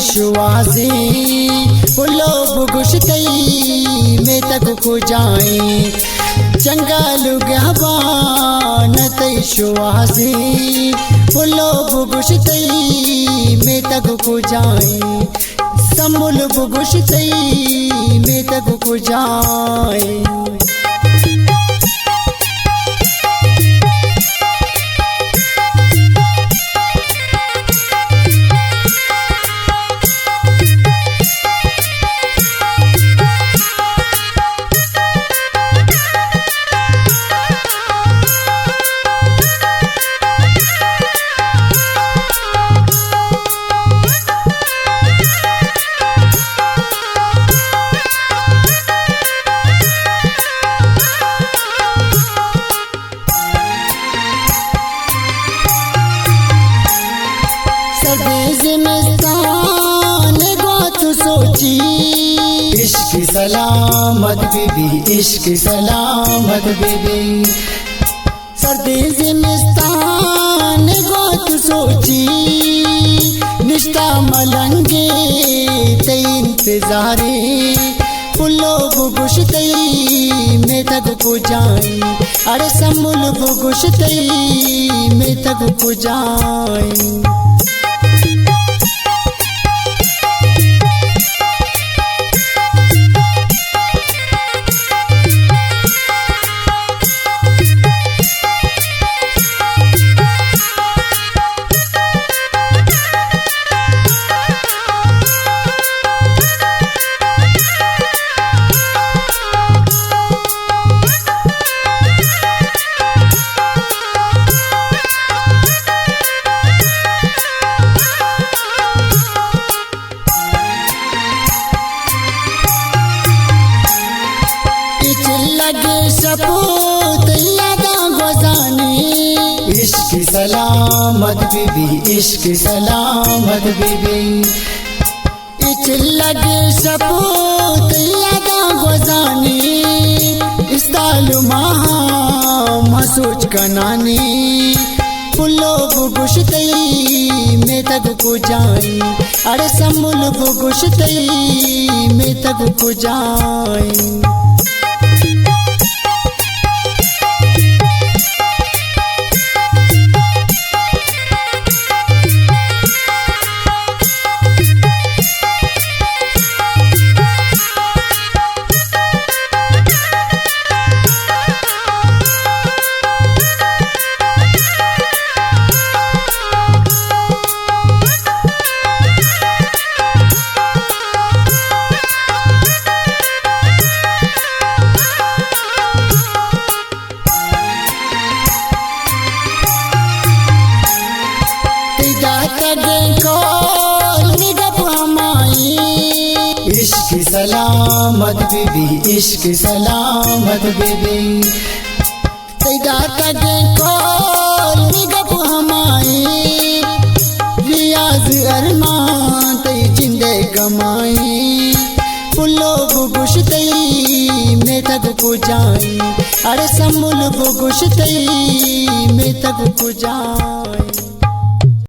शुआजी पुलो बुगुश्तई में तक को जाए जंगल गहबान तई शुआजी पुलो बुगुश्तई में तक को जाए समुल बुगुश्तई में तक को जाए। सोची इश्क सलामत बीबी इश्क सलामत बीबी सर्दी जिमिस्तान गोत सोची निश्ता मलंगे ते इंतजारे पुलो बुगुश्तई में तक को जाए अरे समुल बुगुश्तई में तक को जाए। लगे सपूत यादा गुजानी इश्क सलामत बीबी इश्क सलामत बीबी इच लगे सपूत यादा गुजानी इस तालुमा महसूज कनानी पुलो बुगुश्तई में तक को जाए अरे समुल बुगुश्तई में तक को जाए। इश्क सलामत बीबी इश्क सलामत बीबी तैदा तगे कोल निगप हमाई रियाज अरमान तई जिंदे कमाई पुलो बुगुश्तई में तक को जाए अरे समुल बुगुश्तई में तक को जाए।